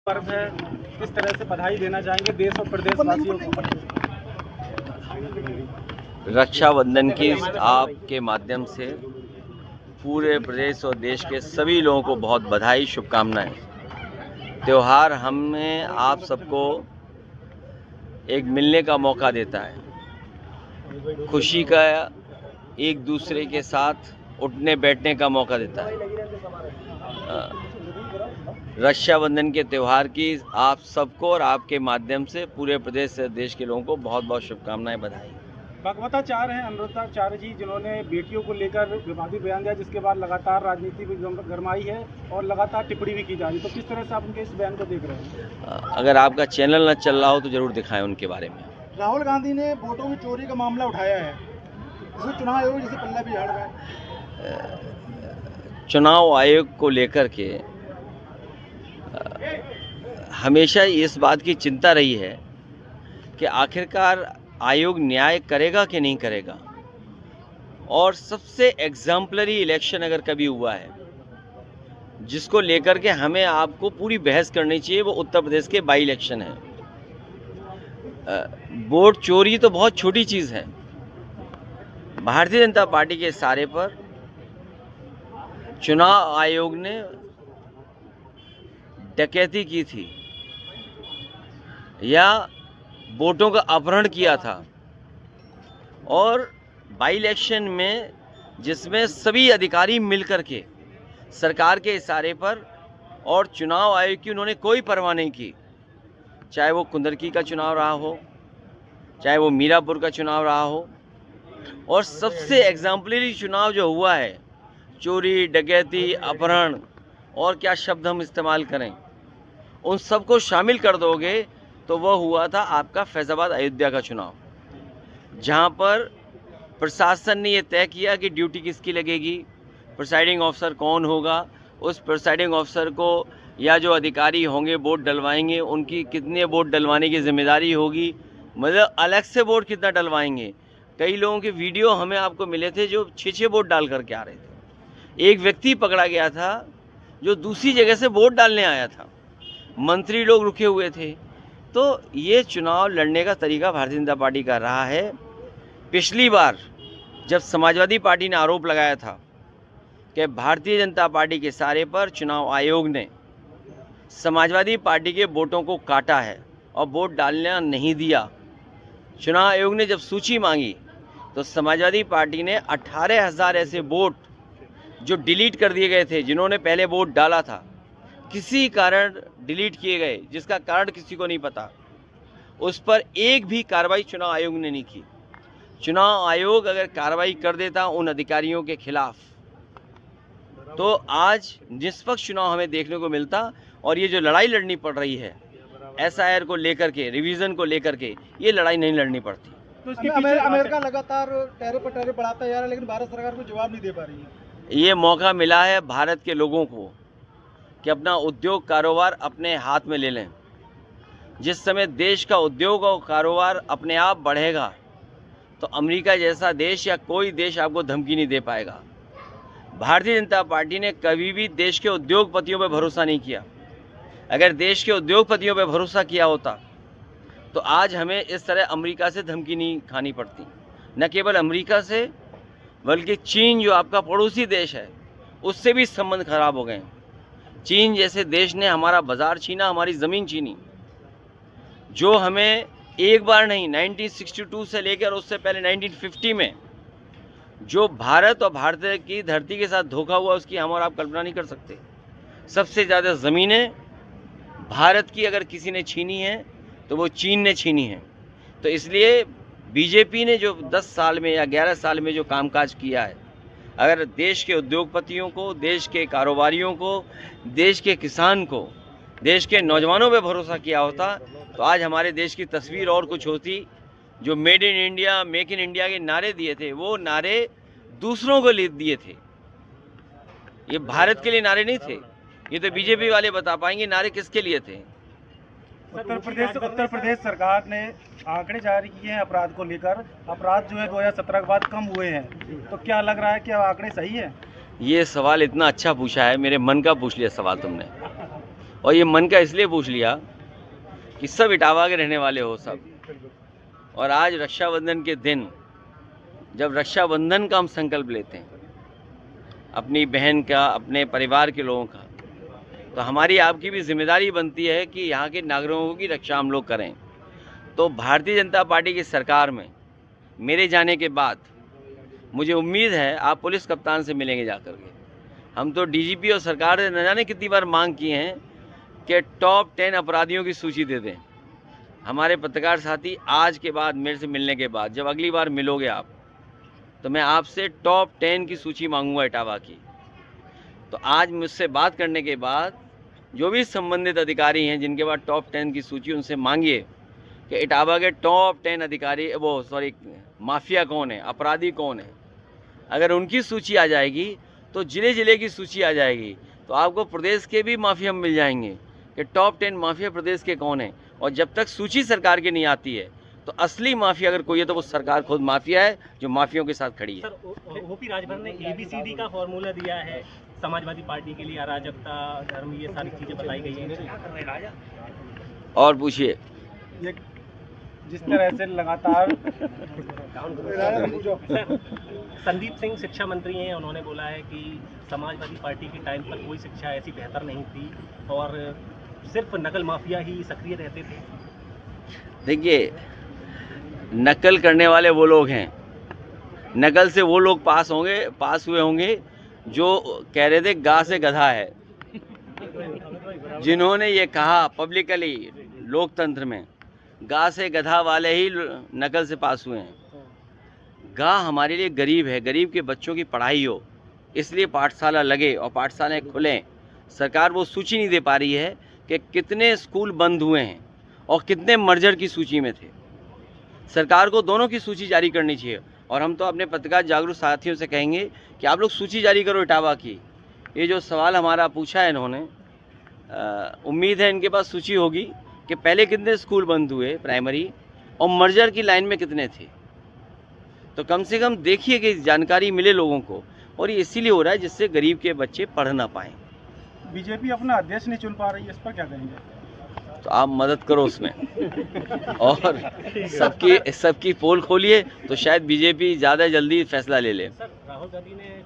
पर्व है, किस तरह से बधाई देना चाहेंगे देश और प्रदेश वासियों को? रक्षाबंधन की आपके माध्यम से पूरे प्रदेश और देश के सभी लोगों को बहुत बधाई, शुभकामनाएं। त्यौहार हमें आप सबको एक मिलने का मौका देता है, खुशी का एक दूसरे के साथ उठने बैठने का मौका देता है। रक्षाबंधन के त्यौहार की आप सबको और आपके माध्यम से पूरे प्रदेश से देश के लोगों को बहुत बहुत शुभकामनाएं, बधाई। भगवताचार्य हैं अनुरुद्धाचार्य जी, जिन्होंने बेटियों को लेकर विवादित बयान दिया, जिसके बाद लगातार राजनीति भी गरमाई है और लगातार टिप्पणी भी की जा रही है, तो किस तरह से आप उनके इस बयान को देख रहे हैं? अगर आपका चैनल न चल रहा हो तो जरूर दिखाएं उनके बारे में। राहुल गांधी ने वोटों की चोरी का मामला उठाया है, जिसमें चुनाव आयोग जैसे पल्ला भी झाड़ रहा है। चुनाव आयोग को लेकर के हमेशा इस बात की चिंता रही है कि आखिरकार आयोग न्याय करेगा कि नहीं करेगा। और सबसे एग्जाम्पलरी इलेक्शन अगर कभी हुआ है जिसको लेकर के हमें आपको पूरी बहस करनी चाहिए, वो उत्तर प्रदेश के बाई इलेक्शन है। वोट चोरी तो बहुत छोटी चीज़ है। भारतीय जनता पार्टी के इशारे पर चुनाव आयोग ने डकैती की थी या वोटों का अपहरण किया था, और बाई इलेक्शन में जिसमें सभी अधिकारी मिलकर के सरकार के इशारे पर और चुनाव आयोग की उन्होंने कोई परवाह नहीं की, चाहे वो कुंदरकी का चुनाव रहा हो, चाहे वो मीरापुर का चुनाव रहा हो। और सबसे एग्जाम्पलरी चुनाव जो हुआ है, चोरी, डकैती, अपहरण और क्या शब्द हम इस्तेमाल करें, उन सबको शामिल कर दोगे तो वह हुआ था आपका फैजाबाद अयोध्या का चुनाव, जहां पर प्रशासन ने यह तय किया कि ड्यूटी किसकी लगेगी, प्रिसाइडिंग ऑफिसर कौन होगा, उस प्रिसाइडिंग ऑफिसर को या जो अधिकारी होंगे वोट डलवाएंगे उनकी कितने वोट डलवाने की जिम्मेदारी होगी, मतलब अलग से वोट कितना डलवाएंगे। कई लोगों के वीडियो हमें आपको मिले थे जो 6-6 वोट डाल करके आ रहे थे। एक व्यक्ति पकड़ा गया था जो दूसरी जगह से वोट डालने आया था, मंत्री लोग रुके हुए थे। तो ये चुनाव लड़ने का तरीका भारतीय जनता पार्टी का रहा है। पिछली बार जब समाजवादी पार्टी ने आरोप लगाया था कि भारतीय जनता पार्टी के इशारे पर चुनाव आयोग ने समाजवादी पार्टी के वोटों को काटा है और वोट डालना नहीं दिया, चुनाव आयोग ने जब सूची मांगी तो समाजवादी पार्टी ने 18,000 ऐसे वोट जो डिलीट कर दिए गए थे, जिन्होंने पहले वोट डाला था, किसी कारण डिलीट किए गए, जिसका कारण किसी को नहीं पता, उस पर एक भी कार्रवाई चुनाव आयोग ने नहीं की। चुनाव आयोग अगर कार्रवाई कर देता उन अधिकारियों के खिलाफ तो आज निष्पक्ष चुनाव हमें देखने को मिलता। और ये जो लड़ाई लड़नी पड़ रही है SIR को लेकर के, रिवीजन को लेकर के, ये लड़ाई नहीं लड़नी पड़ती। तो इसके पीछे अमेरिका लगातार टैरिफ पर टैरिफ बढ़ाता जा रहा है, लेकिन भारत सरकार को जवाब नहीं दे पा रही है। ये मौका मिला है भारत के लोगों को कि अपना उद्योग कारोबार अपने हाथ में ले लें। जिस समय देश का उद्योग और कारोबार अपने आप बढ़ेगा तो अमेरिका जैसा देश या कोई देश आपको धमकी नहीं दे पाएगा। भारतीय जनता पार्टी ने कभी भी देश के उद्योगपतियों पर भरोसा नहीं किया। अगर देश के उद्योगपतियों पर भरोसा किया होता तो आज हमें इस तरह अमेरिका से धमकी नहीं खानी पड़ती। न केवल अमेरिका से बल्कि चीन जो आपका पड़ोसी देश है उससे भी संबंध खराब हो गए। चीन जैसे देश ने हमारा बाजार छीना, हमारी ज़मीन छीनी, जो हमें एक बार नहीं 1962 से लेकर उससे पहले 1950 में जो भारत और भारत की धरती के साथ धोखा हुआ उसकी हम और आप कल्पना नहीं कर सकते। सबसे ज़्यादा ज़मीनें भारत की अगर किसी ने छीनी है तो वो चीन ने छीनी है। तो इसलिए बीजेपी ने जो 10 साल में या 11 साल में जो कामकाज किया है, अगर देश के उद्योगपतियों को, देश के कारोबारियों को, देश के किसान को, देश के नौजवानों पे भरोसा किया होता तो आज हमारे देश की तस्वीर और कुछ होती। जो made in India, make in India के नारे दिए थे वो नारे दूसरों को दिए थे, ये भारत के लिए नारे नहीं थे। ये तो बीजेपी वाले बता पाएंगे नारे किसके लिए थे। उत्तर प्रदेश सरकार ने आंकड़े जारी किए हैं अपराध को लेकर। अपराध जो है 2017 के बाद कम हुए हैं, तो क्या लग रहा है कि आंकड़े सही है? ये सवाल इतना अच्छा पूछा है, मेरे मन का पूछ लिया सवाल तुमने। और ये मन का इसलिए पूछ लिया कि सब इटावा के रहने वाले हो सब, और आज रक्षाबंधन के दिन जब रक्षाबंधन का हम संकल्प लेते हैं अपनी बहन का, अपने परिवार के लोगों का, तो हमारी आपकी भी जिम्मेदारी बनती है कि यहाँ के नागरिकों की रक्षा हम लोग करें। तो भारतीय जनता पार्टी की सरकार में मेरे जाने के बाद मुझे उम्मीद है आप पुलिस कप्तान से मिलेंगे जाकर के। हम तो डीजीपी और सरकार ने न जाने कितनी बार मांग की हैं कि टॉप 10 अपराधियों की सूची दे दें। हमारे पत्रकार साथी आज के बाद मेरे से मिलने के बाद जब अगली बार मिलोगे आप, तो मैं आपसे टॉप 10 की सूची मांगूंगा इटावा की। तो आज मुझसे बात करने के बाद जो भी संबंधित अधिकारी हैं जिनके पास टॉप 10 की सूची, उनसे मांगिए कि इटावा के टॉप 10 अधिकारी माफिया कौन है, अपराधी कौन है। अगर उनकी सूची आ जाएगी तो जिले जिले की सूची आ जाएगी, तो आपको प्रदेश के भी माफिया मिल जाएंगे कि टॉप 10 माफिया प्रदेश के कौन है। और जब तक सूची सरकार की नहीं आती है तो असली माफिया अगर कोई है तो वो सरकार खुद माफिया है जो माफियों के साथ खड़ी है। सर, ओपी राजभर ने ABCD का फॉर्मूला दिया है समाजवादी पार्टी के लिए, अराजकता, धर्म, ये सारी चीजें बताई गई हैं। और पूछिए। ये जिस तरह से लगातार सर, संदीप सिंह शिक्षा मंत्री हैं, उन्होंने बोला है कि समाजवादी पार्टी के टाइम पर कोई शिक्षा ऐसी बेहतर नहीं थी और सिर्फ नकल माफिया ही सक्रिय रहते थे। देखिए, नकल करने वाले वो लोग हैं, नकल से वो लोग पास हुए होंगे जो कह रहे थे गा से गधा है, जिन्होंने ये कहा पब्लिकली लोकतंत्र में, गा से गधा वाले ही नकल से पास हुए हैं। गा हमारे लिए गरीब है, गरीब के बच्चों की पढ़ाई हो इसलिए पाठशाला लगे और पाठशालाएं खुलें। सरकार वो सूची नहीं दे पा रही है कि कितने स्कूल बंद हुए हैं और कितने मर्जर की सूची में थे। सरकार को दोनों की सूची जारी करनी चाहिए, और हम तो अपने पत्रकार जागरूक साथियों से कहेंगे कि आप लोग सूची जारी करो इटावा की। ये जो सवाल हमारा पूछा है इन्होंने, उम्मीद है इनके पास सूची होगी कि पहले कितने स्कूल बंद हुए प्राइमरी और मर्जर की लाइन में कितने थे। तो कम से कम देखिए कि जानकारी मिले लोगों को, और ये इसीलिए हो रहा है जिससे गरीब के बच्चे पढ़ ना पाएँ। बीजेपी अपना अध्यक्ष नहीं चुन पा रही है, इस पर क्या कहेंगे? तो आप मदद करो उसमें और सबकी पोल खोलिए तो शायद बीजेपी ज़्यादा जल्दी फैसला ले ले। सर, राहुल गांधी ने